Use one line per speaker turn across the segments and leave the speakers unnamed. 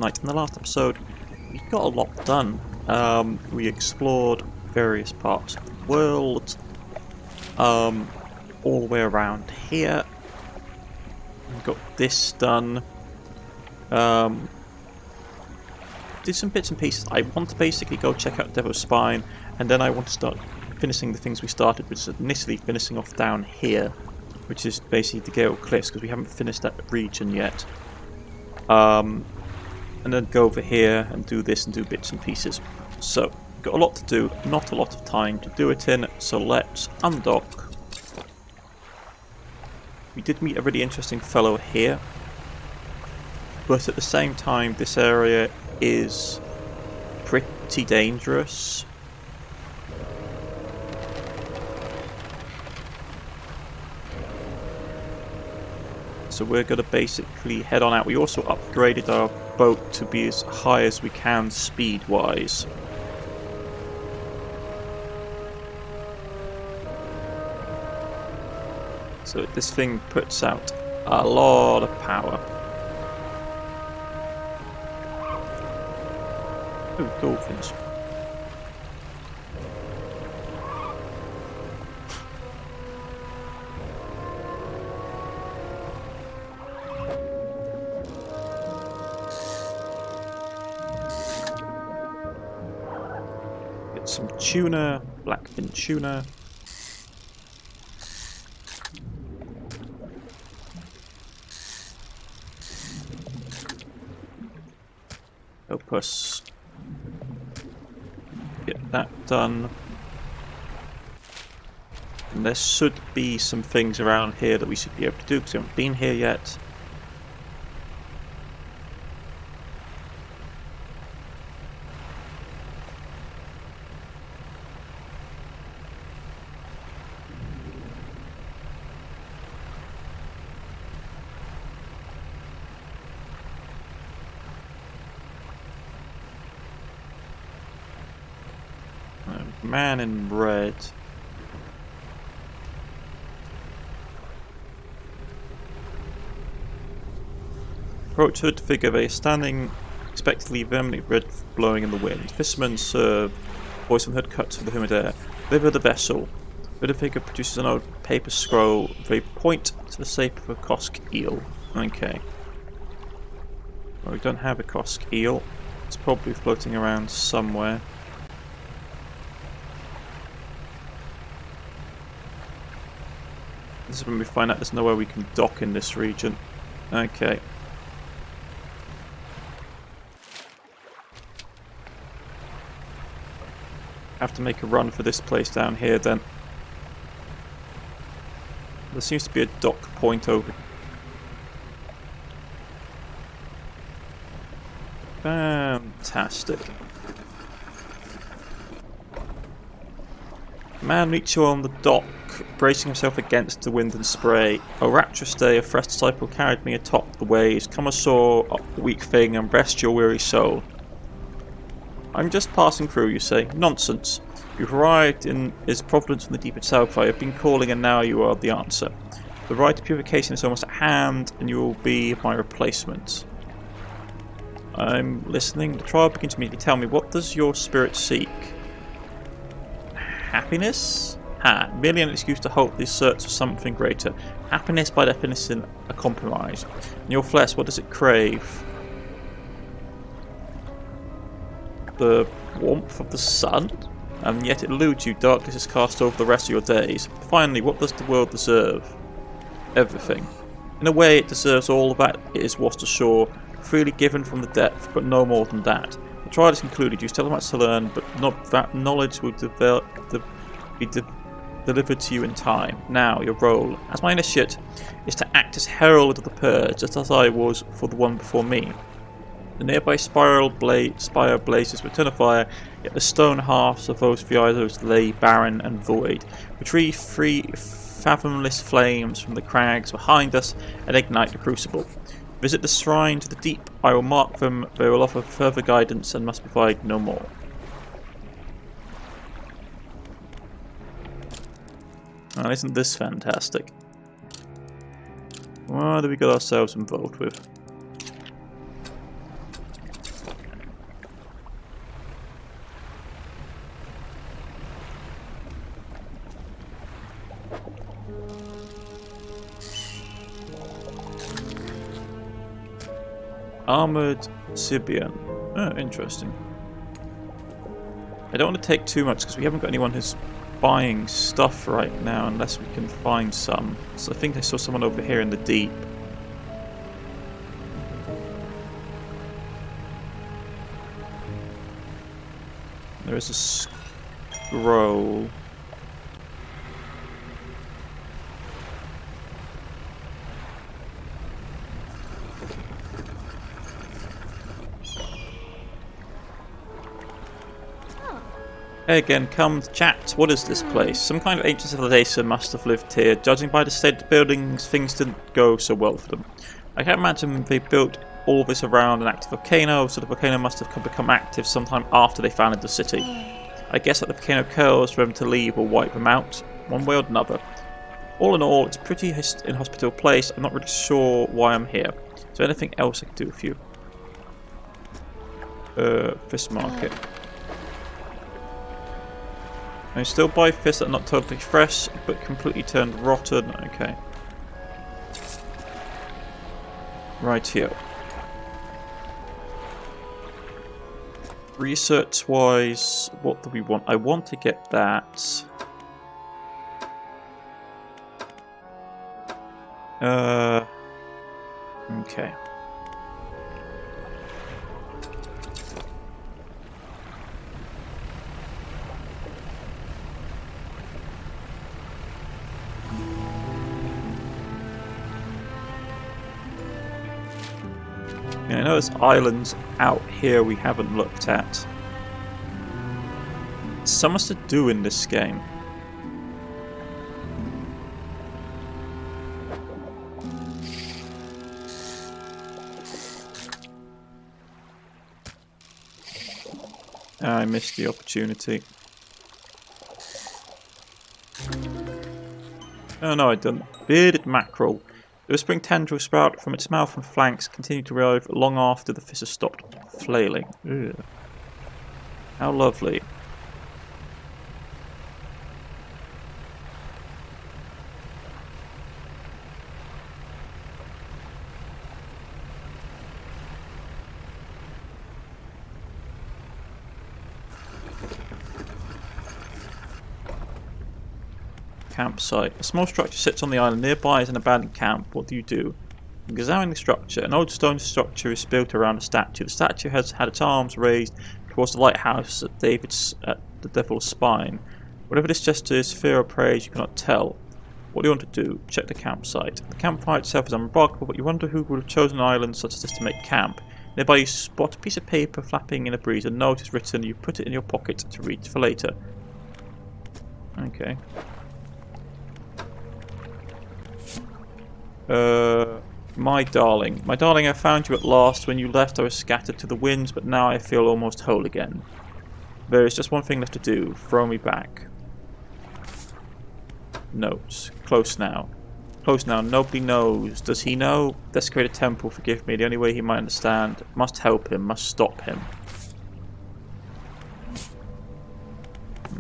Cornish-knight. In the last episode, we got a lot done. We explored various parts of the world, all the way around here. We got this done. Did some bits and pieces. I want to basically go check out Devil's Spine, and then I want to start finishing the things we started, which is initially finishing off down here, which is basically the Gale Cliffs, because we haven't finished that region yet. And then go over here and do this and do bits and pieces. So, got a lot to do, not a lot of time to do it in, so let's undock. We did meet a really interesting fellow here, but at the same time this area is pretty dangerous. So we're going to basically head on out. We also upgraded our boat to be as high as we can speed-wise. So this thing puts out a lot of power. Ooh, dolphins. Get some tuna, blackfin tuna. Help us get that done. And there should be some things around here that we should be able to do because we haven't been here yet. Man in red. Approach hood figure. They are standing expectantly, vehemently red blowing in the wind. Fishermen serve. Voice from hood cuts for the humid air. Deliver the vessel. Hooded figure produces an old paper scroll. They point to the shape of a Kosk eel. Okay. Well, we don't have a Kosk eel. It's probably floating around somewhere. This is when we find out there's nowhere we can dock in this region. Okay. Have to make a run for this place down here then. There seems to be a dock point over. Fantastic. Man meets you on the dock, bracing himself against the wind and spray. O rapturous day, a fresh disciple carried me atop the waves. Come ashore, weak thing, and rest your weary soul. I'm just passing through, you say. Nonsense. You've arrived in His providence from the deep itself. I have been calling, and now you are the answer. The rite of purification is almost at hand, and you will be my replacement. I'm listening. The trial begins to immediately tell me, what does your spirit seek? Happiness? Merely an excuse to hope this search for something greater. Happiness, by definition, a compromise. And your flesh, what does it crave? The warmth of the sun? And yet it eludes you. Darkness is cast over the rest of your days. Finally, what does the world deserve? Everything. In a way, it deserves all that it is washed ashore, freely given from the depth, but no more than that. The trial is concluded. You still have much to learn, but not that knowledge will be delivered to you in time. Now, your role as my initiate is to act as herald of the purge, just as I was for the one before me. The nearby spire blazes with a fire, yet the stone halves of those visos lay barren and void. Retrieve 3 fathomless flames from the crags behind us and ignite the crucible. Visit the shrine to the deep. I will mark them. They will offer further guidance and must provide no more. Oh, isn't this fantastic? What do we got ourselves involved with? Armoured Sibian. Oh, interesting. I don't want to take too much because we haven't got anyone who's buying stuff right now unless we can find some. So I think I saw someone over here in the deep. There is a scroll. Hey again, come chat. What is this place? Some kind of ancient civilization must have lived here. Judging by the state of the buildings, things didn't go so well for them. I can't imagine they built all this around an active volcano, so the volcano must have become active sometime after they founded the city. I guess that the volcano curls for them to leave or wipe them out, one way or another. All in all, it's a pretty inhospitable place. I'm not really sure why I'm here. Is there anything else I can do with you? Fish market. I still buy fish that are not totally fresh, but completely turned rotten. Okay. Right here. Research-wise, what do we want? I want to get that. Okay. Yeah, I know there's islands out here we haven't looked at. So much to do in this game. I missed the opportunity. Oh no, I didn't. Bearded mackerel. The whispering tendril sprout from its mouth and flanks continue to revive long after the fish has stopped flailing. Ugh. How lovely. Campsite. A small structure sits on the island. Nearby is an abandoned camp. What do? Examining the structure. An old stone structure is built around a statue. The statue has had its arms raised towards the lighthouse at the Devil's Spine. Whatever this gesture is, fear or praise, you cannot tell. What do you want to do? Check the campsite. The campfire itself is unremarkable, but you wonder who would have chosen an island such as this to make camp. Nearby you spot a piece of paper flapping in a breeze. A note is written. You put it in your pocket to read for later. Okay. My darling. My darling, I found you at last. When you left I was scattered to the winds, but now I feel almost whole again. There is just one thing left to do. Throw me back. Notes. Close now. Close now. Nobody knows. Does he know? Desecrate a temple, forgive me. The only way he might understand. Must help him. Must stop him.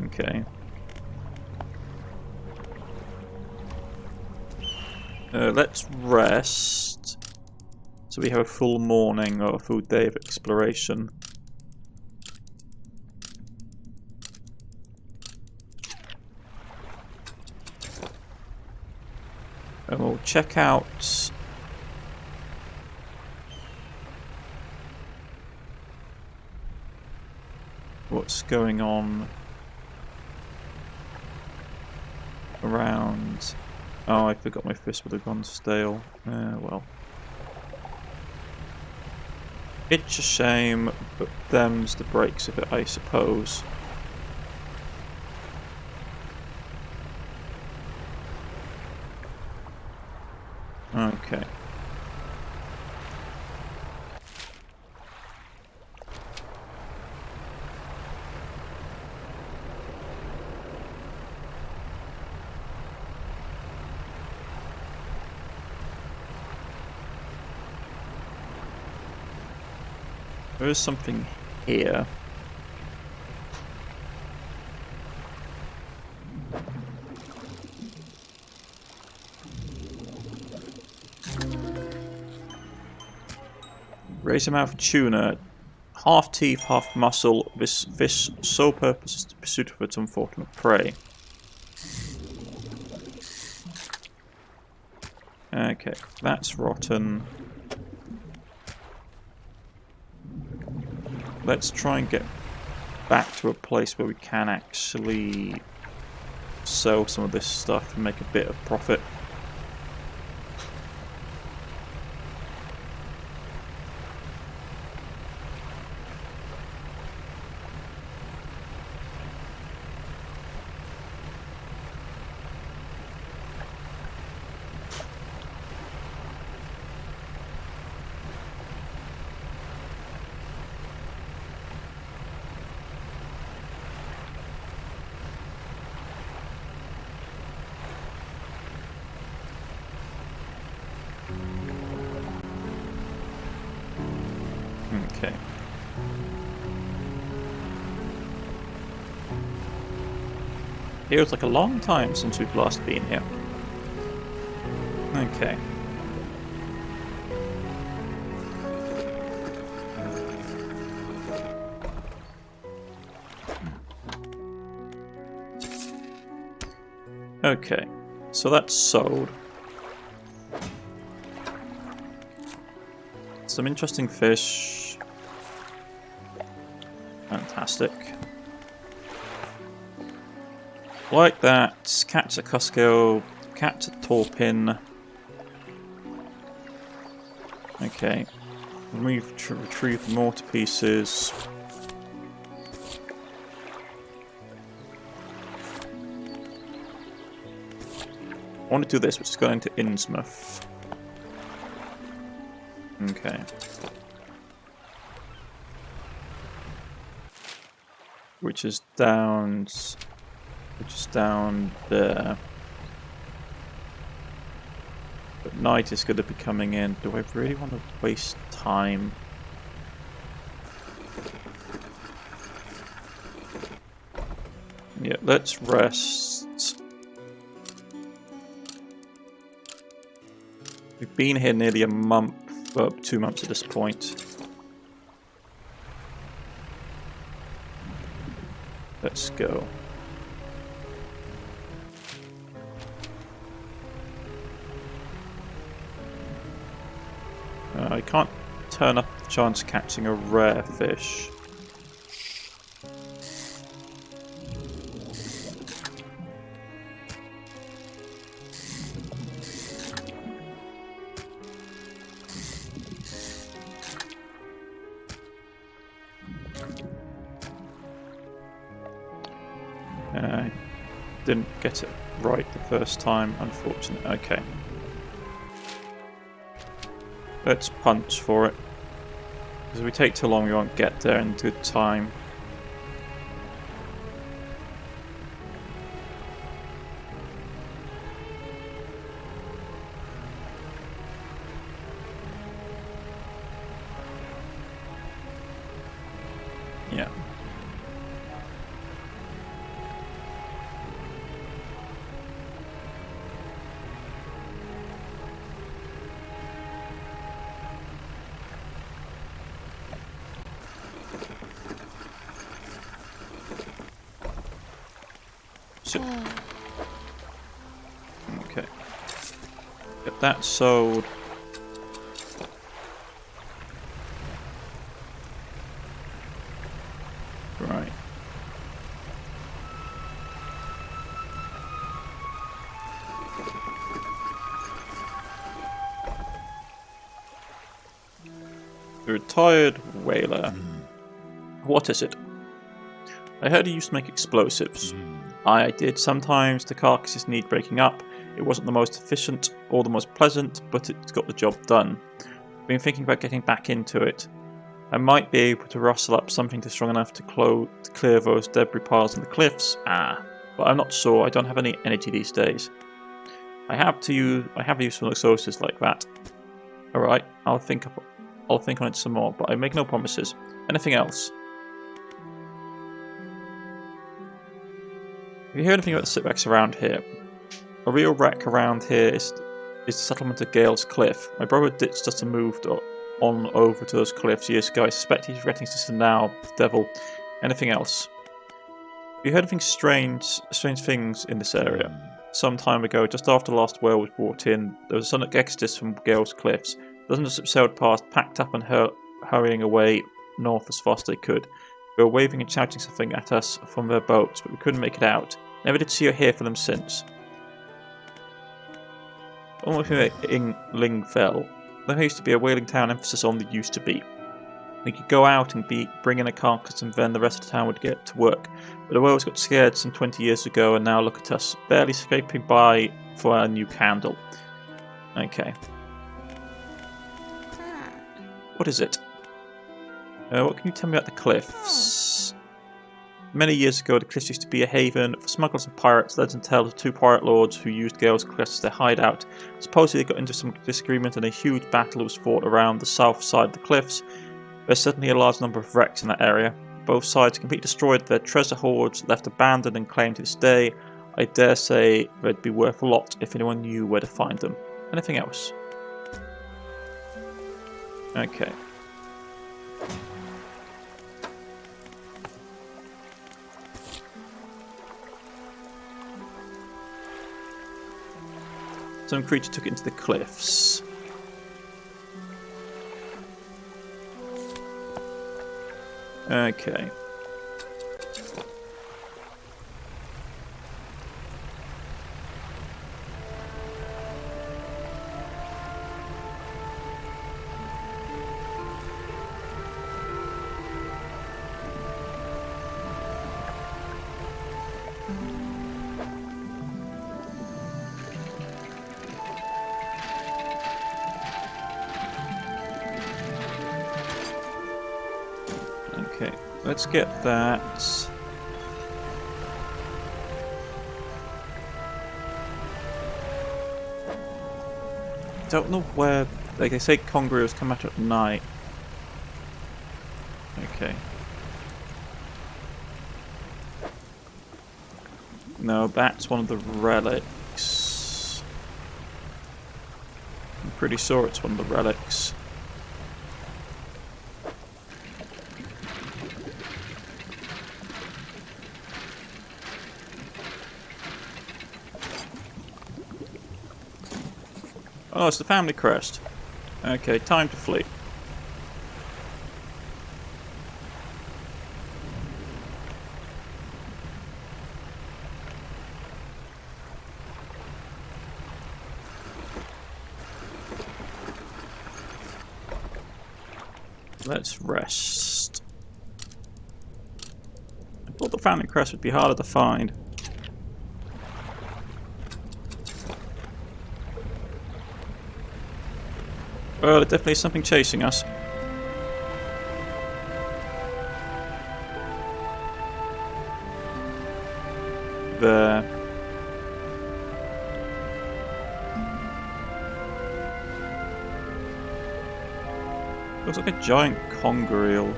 Okay. Let's rest. So we have a full morning or a full day of exploration. And we'll check out what's going on around. Oh, I forgot my fist would have gone stale. Well. It's a shame, but them's the breaks of it, I suppose. Okay. There is something here. Razormouth tuna. Half teeth, half muscle. This fish sole purpose is the pursuit of its unfortunate prey. Okay, that's rotten. Let's try and get back to a place where we can actually sell some of this stuff and make a bit of profit. Okay. Feels like a long time since we've last been here. Okay. Okay, so that's sold. Some interesting fish. Fantastic. Like that. Catch a Cusco. Catch a Torpin. Okay. Retrieve the mortar pieces. I want to do this, which is going into Innsmouth. Okay. Which is down there. But night is going to be coming in. Do I really want to waste time? Yeah, let's rest. We've been here nearly a month, 2 months at this point. Let's go. I can't turn up the chance of catching a rare fish. Didn't get it right the first time, unfortunately. Okay. Let's punch for it. Because if we take too long, we won't get there in good time. Yeah. Okay. Get that sold. Right. The retired whaler. What is it? I heard he used to make explosives. I did. Sometimes the carcasses need breaking up. It wasn't the most efficient or the most pleasant, but it's got the job done. I've been thinking about getting back into it. I might be able to rustle up something strong enough to clear those debris piles on the cliffs. But I'm not sure. I don't have any energy these days. I have useful resources like that. All right, I'll think on it some more, but I make no promises. Anything else? If you hear anything about the sitbacks around here, a real wreck around here is the settlement of Gale's Cliff. My brother ditched us and moved on over to those cliffs years ago. I suspect he's regretting his sister now, the devil. Anything else? Have you heard anything strange things in this area? Some time ago, just after the last whale was brought in, there was a sudden exodus from Gale's cliffs. Dozens of ships sailed past, packed up and hurrying away north as fast as they could. They were waving and shouting something at us from their boats, but we couldn't make it out. Never did see or hear from them since. Almost in Lingfell, there used to be a whaling town, emphasis on the used to be. We could go out and bring in a carcass and then the rest of the town would get to work. But the whales got scared some 20 years ago and now look at us, barely scraping by for our new candle. Okay. What is it? What can you tell me about the cliffs? Many years ago, the cliffs used to be a haven for smugglers and pirates. Legend tells of two pirate lords who used Gale's cliffs as their hideout. Supposedly, they got into some disagreement and a huge battle was fought around the south side of the cliffs. There's certainly a large number of wrecks in that area. Both sides completely destroyed their treasure hoards, left abandoned and claimed to this day. I dare say they'd be worth a lot if anyone knew where to find them. Anything else? Okay. Some creature took it into the cliffs. Okay. Okay, let's get that. Don't know where, like they say congreos come out at night. Okay. No, that's one of the relics. I'm pretty sure it's one of the relics. Oh, it's the family crest. Okay, time to flee. Let's rest. I thought the family crest would be harder to find. Well, there's definitely something chasing us. There. Looks like a giant conger eel.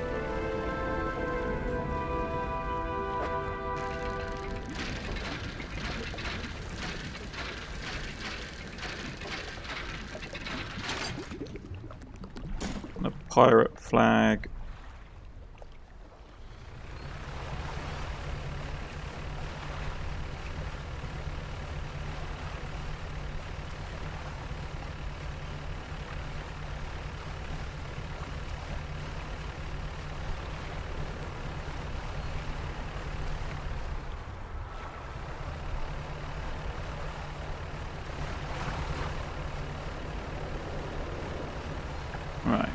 A pirate flag. Right.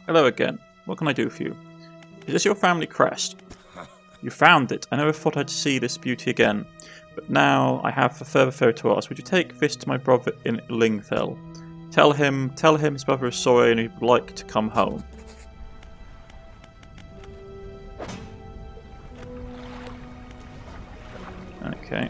Hello again. What can I do for you? Is this your family crest? You found it. I never thought I'd see this beauty again. But now I have a further favour to ask. Would you take this to my brother in Lingfell? Tell him his brother is sorry and he'd like to come home. Okay.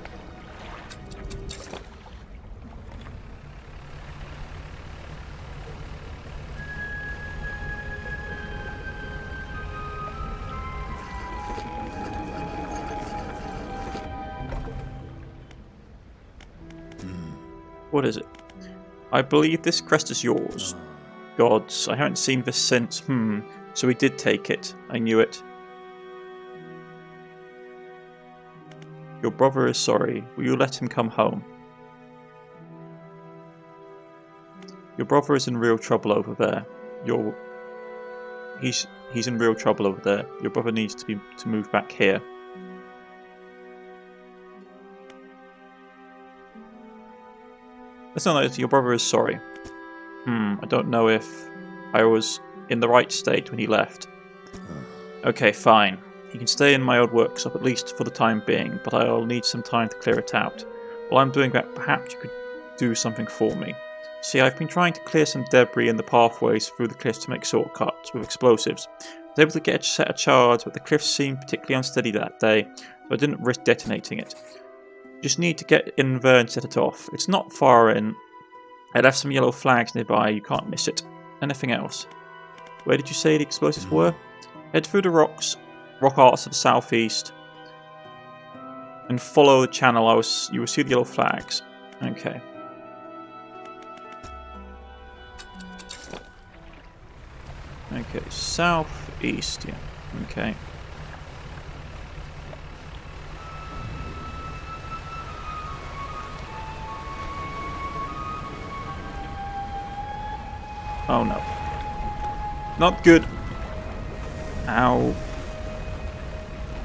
What is it? I believe this crest is yours. Gods, I haven't seen this since. So he did take it. I knew it. Your brother is sorry. Will you let him come home? Your brother is in real trouble over there. He's in real trouble over there. Your brother needs to move back here. Let's not know that your brother is sorry. I don't know if I was in the right state when he left. Okay, fine. He can stay in my old workshop at least for the time being, but I'll need some time to clear it out. While I'm doing that, perhaps you could do something for me. See, I've been trying to clear some debris in the pathways through the cliffs to make shortcuts with explosives. I was able to get a set a charge, but the cliffs seemed particularly unsteady that day, so I didn't risk detonating it. You just need to get in there and set it off. It's not far in. I left some yellow flags nearby, you can't miss it. Anything else? Where did you say the explosives were? Head through the rock arts to the southeast, and follow the channel. You will see the yellow flags. Okay. Okay, southeast, yeah. Okay. Oh no. Not good. Ow.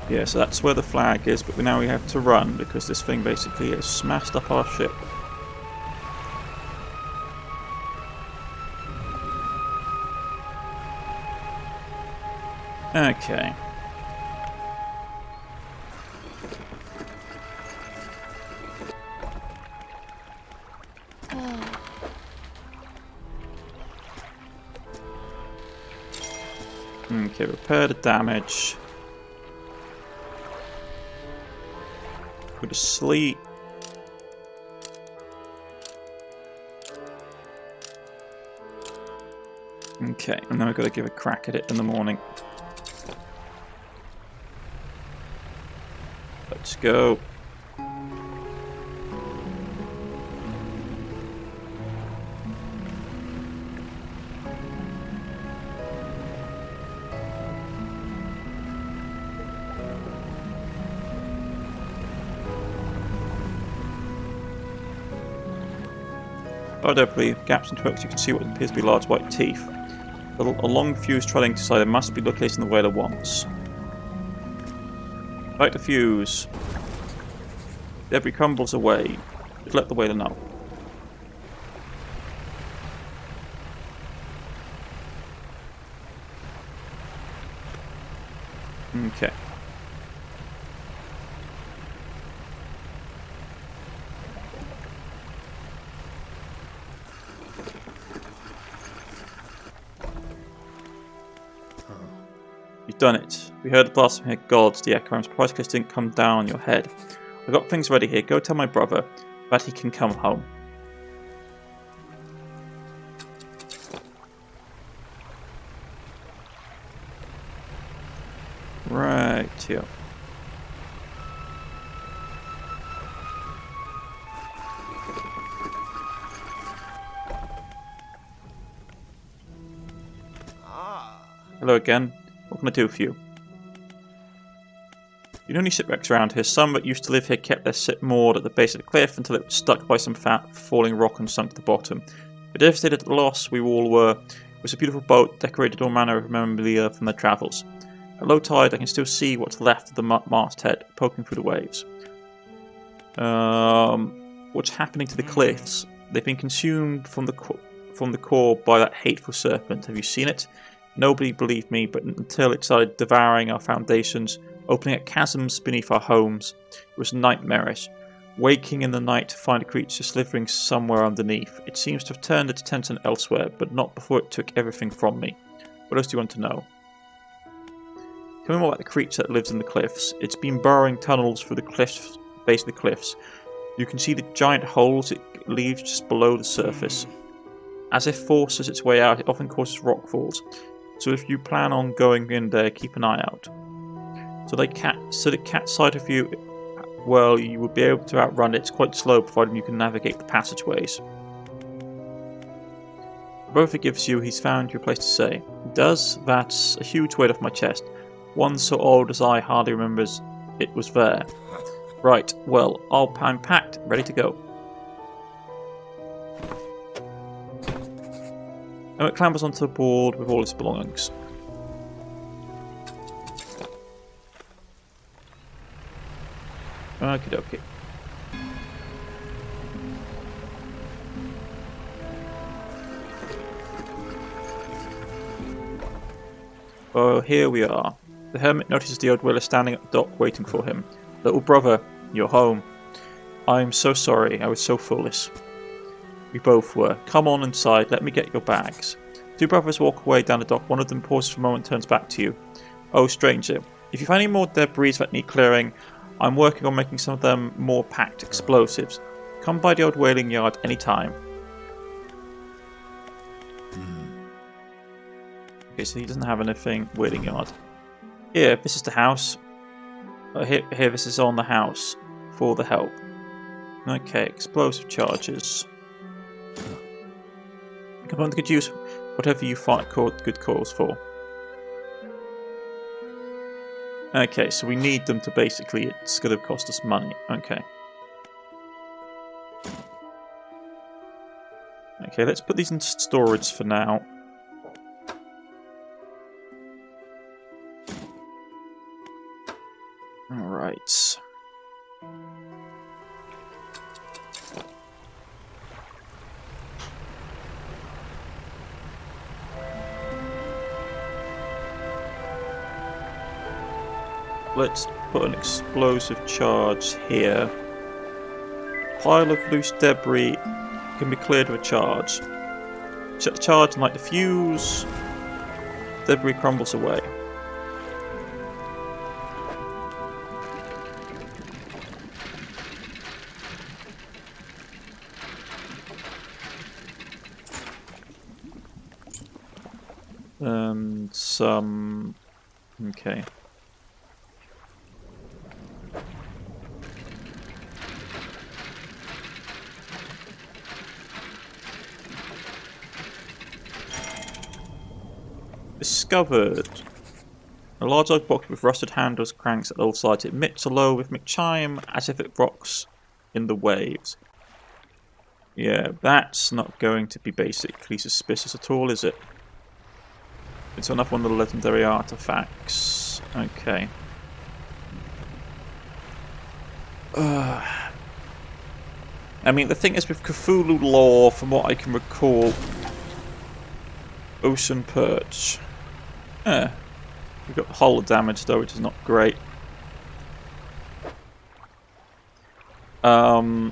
Yeah, so that's where the flag is, but now we have to run because this thing basically has smashed up our ship. Okay. Okay, repair the damage. Go to sleep. Okay, and then we've got to give a crack at it in the morning. Let's go. Audibly, gaps and hooks, you can see what appears to be large white teeth. A long fuse trailing to side that must be located in the whaler once. Light the fuse. Debris crumbles away. Just let the whaler know. Okay. You've done it. We heard the blast from here. Gods, the echo. I'm surprised this didn't come down on your head. I've got things ready here. Go tell my brother that he can come home. Right here. Hello again. What can I do for you? You know any shipwrecks around here? Some that used to live here kept their ship moored at the base of the cliff until it was stuck by some fat falling rock and sunk to the bottom. But devastated at the loss we all were. It was a beautiful boat decorated all manner of memorabilia from their travels. At low tide I can still see what's left of the masthead poking through the waves. What's happening to the cliffs? They've been consumed from the core by that hateful serpent. Have you seen it? Nobody believed me, but until it started devouring our foundations, opening up chasms beneath our homes, it was nightmarish. Waking in the night to find a creature slithering somewhere underneath. It seems to have turned its attention elsewhere, but not before it took everything from me. What else do you want to know? Tell me more about the creature that lives in the cliffs. It's been burrowing tunnels through the cliffs, base of the cliffs. You can see the giant holes it leaves just below the surface. As it forces its way out, it often causes rockfalls. So if you plan on going in there, keep an eye out. So the cat side of you well, you will be able to outrun it. It's quite slow, provided you can navigate the passageways. Brother forgives you, he's found you a place to stay. He does? That's a huge weight off my chest. One so old as I hardly remembers it was there. Right, well, I'm packed, ready to go. Emmett clambers onto the board with all his belongings. Okie dokie. Oh, here we are. The hermit notices the old whaler standing at the dock waiting for him. Little brother, you're home. I'm so sorry, I was so foolish. We both were. Come on inside, let me get your bags. Two brothers walk away down the dock. One of them pauses for a moment and turns back to you. Oh, stranger, if you find any more debris that need clearing, I'm working on making some of them more packed explosives. Come by the old whaling yard any time. Okay, so he doesn't have anything. Whaling yard. Here, this is the house. Here, this is on the house for the help. Okay, explosive charges. Component could use whatever you find good calls for. Okay, so we need them to basically, it's going to cost us money. Okay. Okay, let's put these in storage for now. Alright. Let's put an explosive charge here. Pile of loose debris can be cleared with a charge. Set the charge and light the fuse. Debris crumbles away. And some... Okay. Discovered. A large oak box with rusted handles, cranks at all sides. It emits a low rhythmic chime as if it rocks in the waves. Yeah, that's not going to be basically suspicious at all, is it? It's another one of the legendary artifacts. Okay. I mean, the thing is with Cthulhu lore, from what I can recall, ocean perch. We've got hull damage though, which is not great. From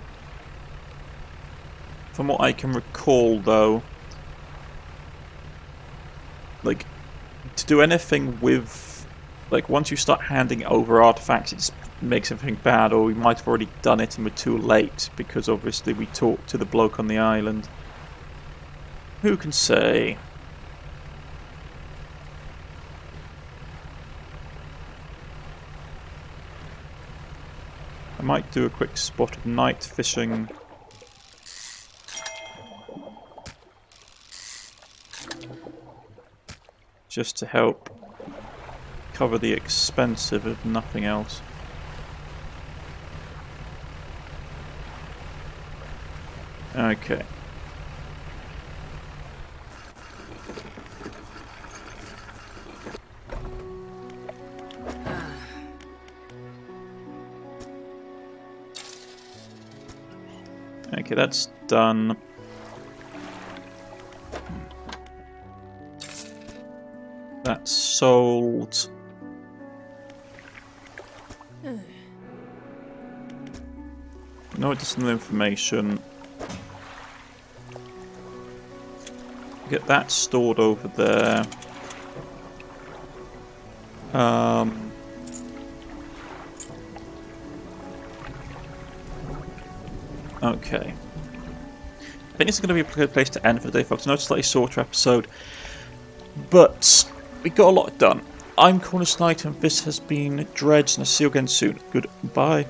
what I can recall though, like, to do anything with, like, once you start handing over artifacts, it just makes everything bad, or we might have already done it and we're too late, because obviously we talked to the bloke on the island. Who can say? I might do a quick spot of night fishing. Just to help cover the expensive, if nothing else. Okay. Okay, that's done. That's sold. No additional information. Get that stored over there. Okay. I think it's going to be a good place to end for the day, folks. I know it's a slightly shorter episode, but we got a lot done. I'm Cornish-knight, and this has been Dredge, and I'll see you again soon. Goodbye.